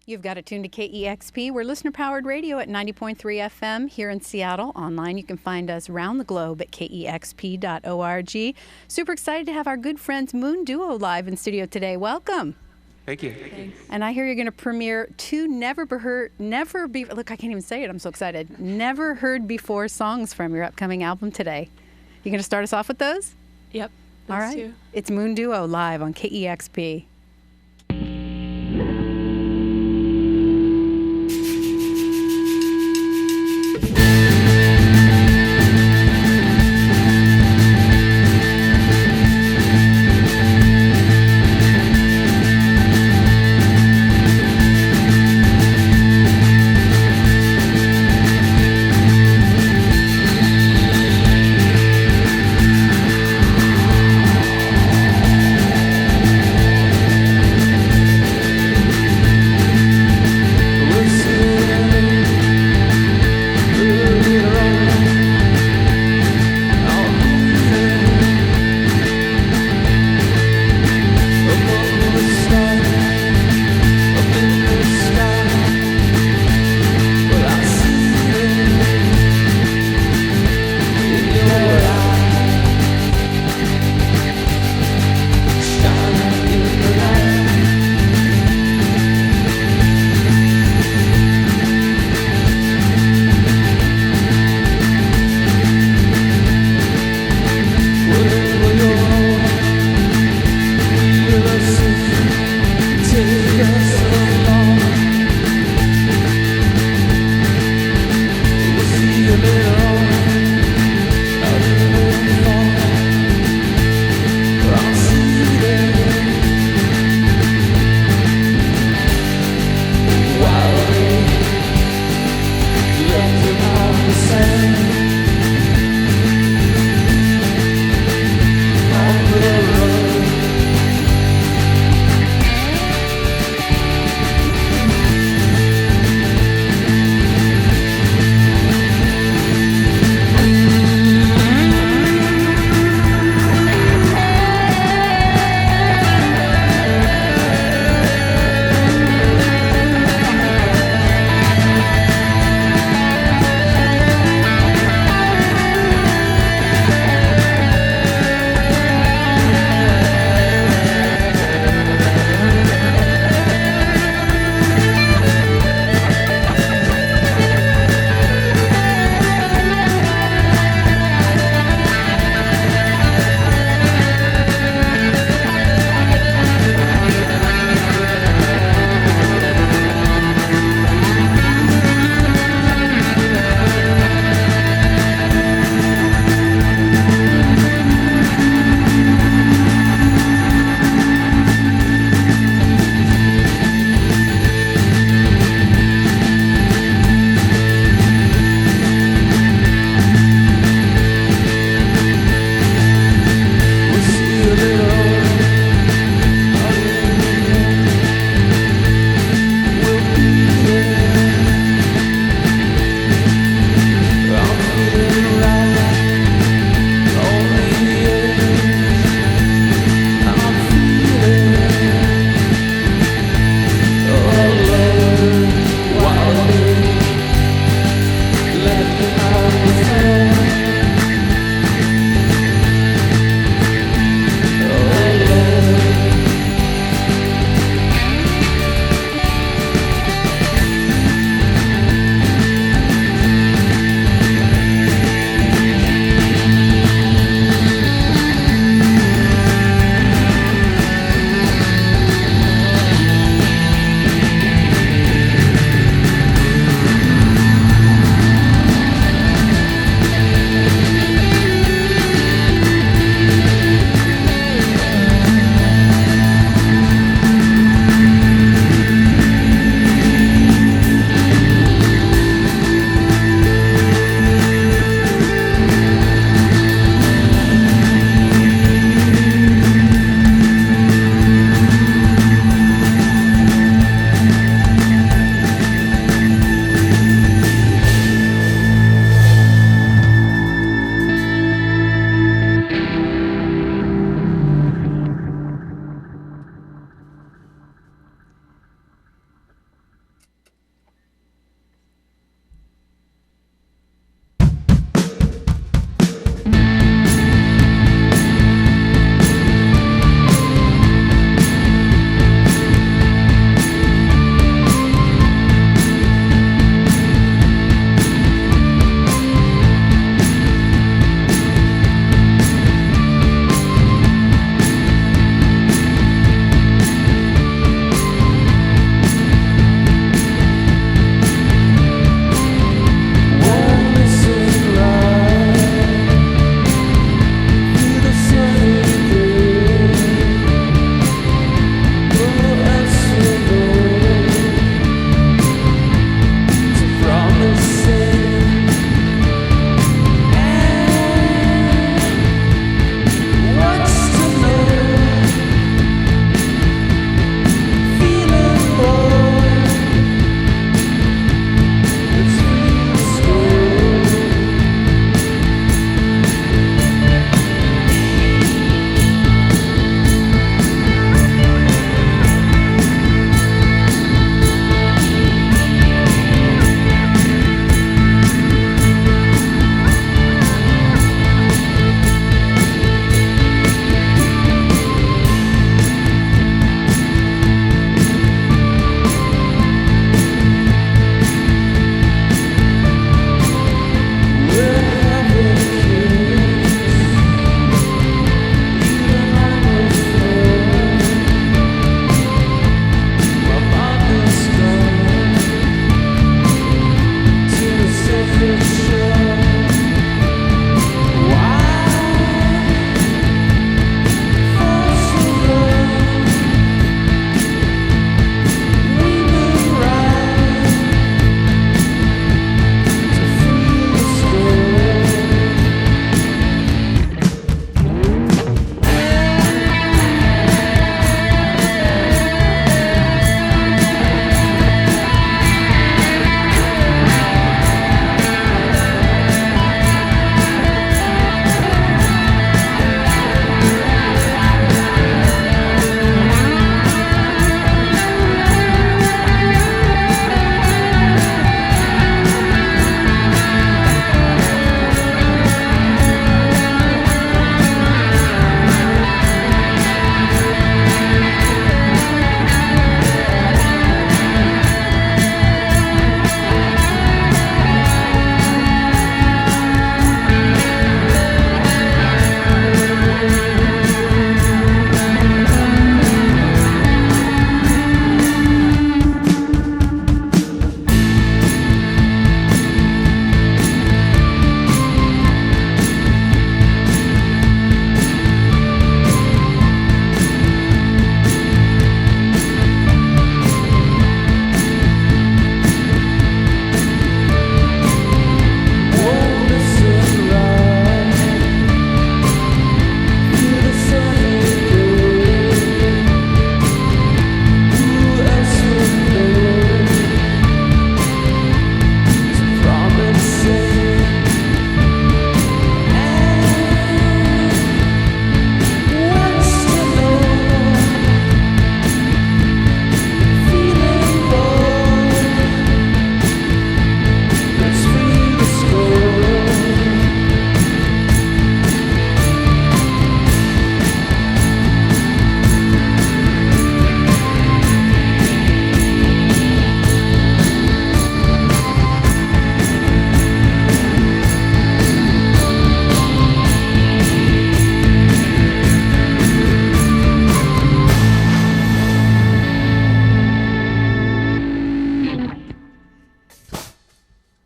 You've got it tuned to KEXP. We're listener-powered radio at 90.3 FM here in Seattle. Online, you can find us around the globe at KEXP.org. Super excited to have our good friends Moon Duo live in studio today. Welcome. Thank you. Thanks. And I hear you're going to premiere two never I can't even say it. I'm so excited. Never heard before songs from your upcoming album today. You going to start us off with those? Yep. All right. Two. It's Moon Duo live on KEXP.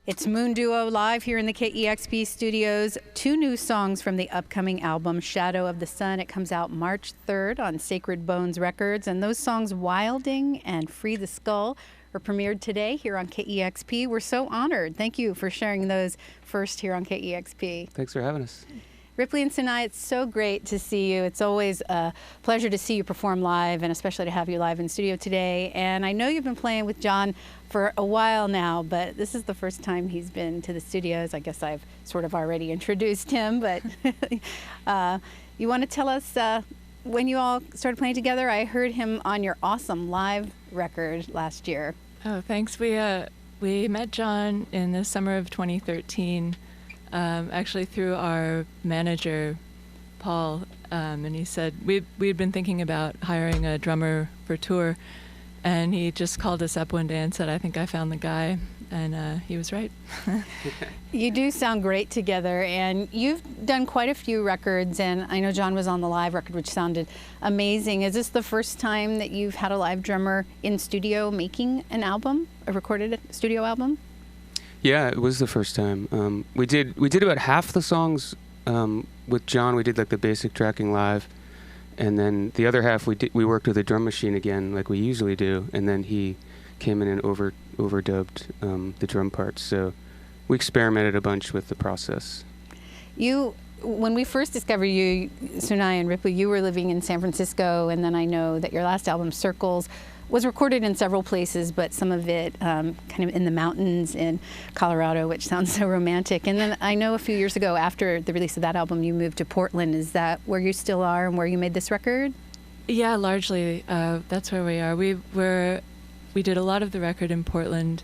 It's Moon Duo live here in the KEXP studios. 2 new songs from the upcoming album, Shadow of the Sun. It comes out March 3rd on Sacred Bones Records. And those songs, Wilding and Free the Skull, are premiered today here on KEXP. We're so honored. Thank you for sharing those first here on KEXP. Thanks for having us. Ripley and Sinai, it's so great to see you. It's always a pleasure to see you perform live, and especially to have you live in studio today. And I know you've been playing with John for a while now, but this is the first time he's been to the studios. I guess I've sort of already introduced him, but you want to tell us when you all started playing together? I heard him on your awesome live record last year. Oh, thanks. We met John in the summer of 2013. Actually through our manager, Paul, and he said we'd been thinking about hiring a drummer for tour, and he just called us up one day and said, I think I found the guy, and he was right. You do sound great together, and you've done quite a few records, and I know John was on the live record, which sounded amazing. Is this the first time that you've had a live drummer in studio making an album, a recorded studio album? Yeah, it was the first time. We did about half the songs with John. We did like the basic tracking live, and then the other half we worked with a drum machine again, like we usually do. And then he came in and overdubbed the drum parts. So we experimented a bunch with the process. When we first discovered you, Sunai and Ripley, you were living in San Francisco, and then I know that your last album, Circles, was recorded in several places, but some of it kind of in the mountains in Colorado, which sounds so romantic. And then I know a few years ago, after the release of that album, you moved to Portland. Is that where you still are and where you made this record? Yeah, largely. That's where we are. We did a lot of the record in Portland.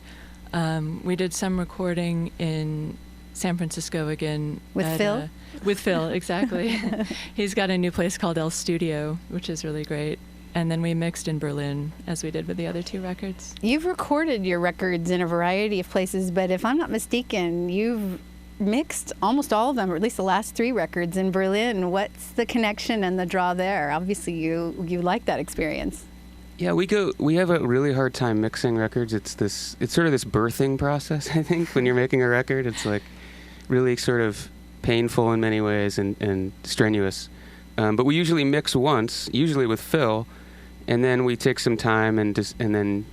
We did some recording in San Francisco again. With Phil? With Phil, exactly. He's got a new place called El Studio, which is really great. And then we mixed in Berlin, as we did with the other 2 records. You've recorded your records in a variety of places, but if I'm not mistaken, you've mixed almost all of them, or at least the last 3 records in Berlin. What's the connection and the draw there? Obviously, you like that experience. Yeah, we have a really hard time mixing records. It's sort of this birthing process, I think, when you're making a record. It's like really sort of painful in many ways and strenuous. But we usually mix once, usually with Phil, and then we take some time and then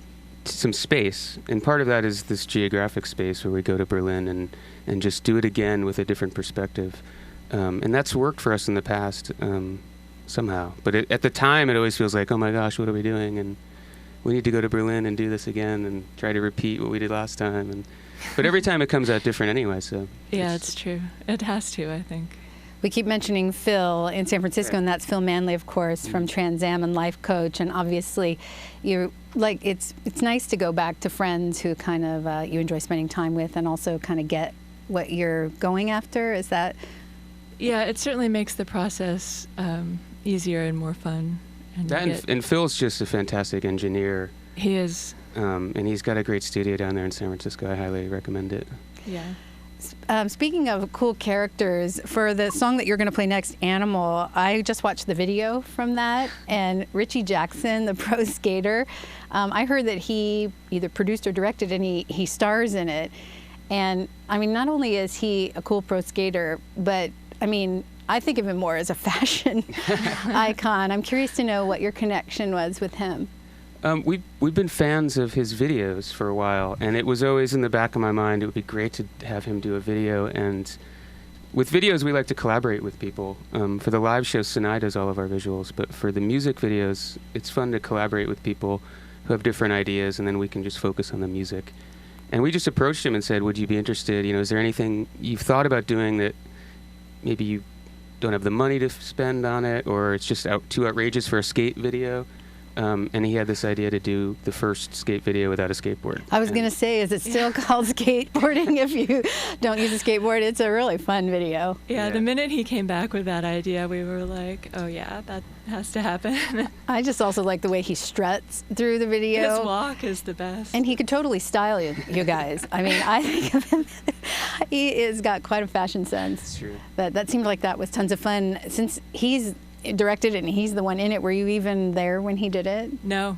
some space. And part of that is this geographic space where we go to Berlin and just do it again with a different perspective. And that's worked for us in the past somehow. But at the time, it always feels like, oh my gosh, what are we doing? And we need to go to Berlin and do this again and try to repeat what we did last time. But every time it comes out different anyway. So yeah, it's true. It has to, I think. We keep mentioning Phil in San Francisco, and that's Phil Manley, of course, from Trans Am and Life Coach. And obviously, it's nice to go back to friends who kind of you enjoy spending time with, and also kind of get what you're going after. Is that? Yeah, it certainly makes the process easier and more fun. And Phil's just a fantastic engineer. He is. And he's got a great studio down there in San Francisco. I highly recommend it. Yeah. Speaking of cool characters, for the song that you're going to play next, Animal, I just watched the video from that, and Richie Jackson, the pro skater, I heard that he either produced or directed, and he stars in it. And I mean, not only is he a cool pro skater, but I mean, I think of him more as a fashion icon. I'm curious to know what your connection was with him. We've been fans of his videos for a while, and it was always in the back of my mind, it would be great to have him do a video. And with videos, we like to collaborate with people. For the live show, Sinai does all of our visuals, but for the music videos, it's fun to collaborate with people who have different ideas, and then we can just focus on the music. And we just approached him and said, would you be interested? Is there anything you've thought about doing that maybe you don't have the money to spend on it, or it's just too outrageous for a skate video? And he had this idea to do the first skate video without a skateboard. I was going to say, is it still called skateboarding if you don't use a skateboard? It's a really fun video. Yeah, the minute he came back with that idea, we were like, oh yeah, that has to happen. I just also like the way he struts through the video. His walk is the best. And he could totally style you guys. I mean, I think of him, he has got quite a fashion sense. It's true. That seemed like that was tons of fun. Since he's directed it and he's the one in it, were you even there when he did it? No,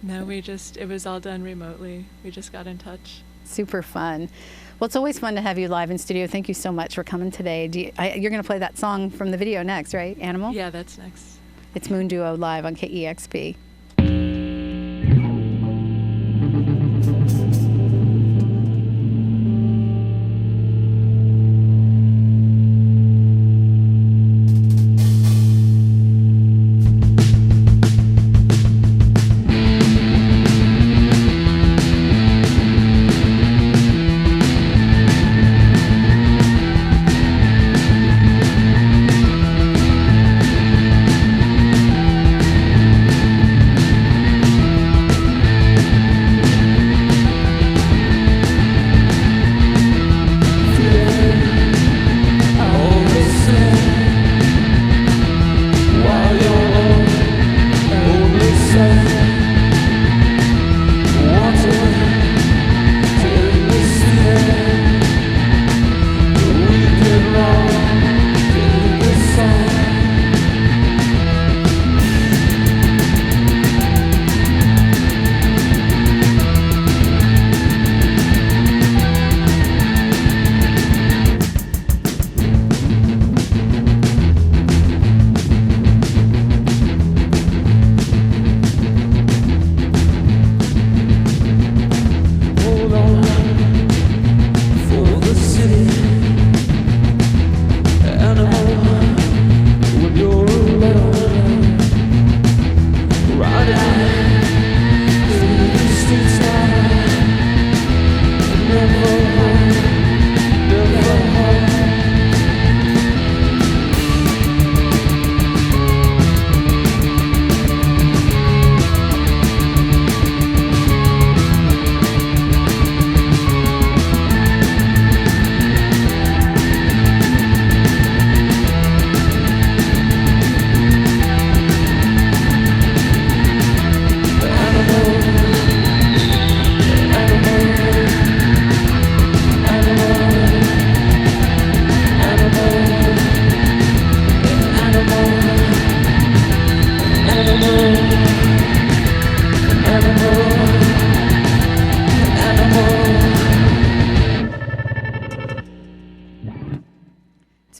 it was all done remotely. We just got in touch. Super fun. Well, it's always fun to have you live in studio. Thank you so much for coming today. You're going to play that song from the video next, right? Animal? Yeah, that's next. It's Moon Duo live on KEXP.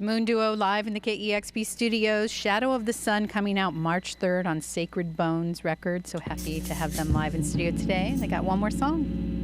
Moon Duo live in the KEXP studios. Shadow of the Sun coming out March 3rd on Sacred Bones Records. So happy to have them live in studio today. They got one more song.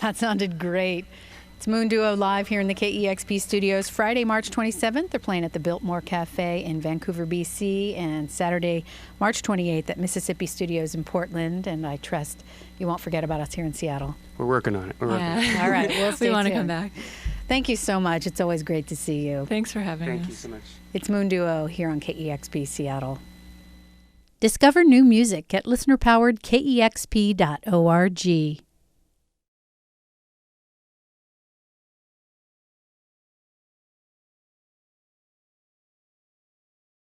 That sounded great. It's Moon Duo live here in the KEXP studios. Friday, March 27th, they're playing at the Biltmore Cafe in Vancouver, BC, and Saturday, March 28th at Mississippi Studios in Portland. And I trust you won't forget about us here in Seattle. We're working on it. All right, we'll stay We want to tuned. come back. Thank you so much. It's always great to see you. Thanks for having us. Thank you so much. It's Moon Duo here on KEXP Seattle. Discover new music at listener-powered KEXP.org.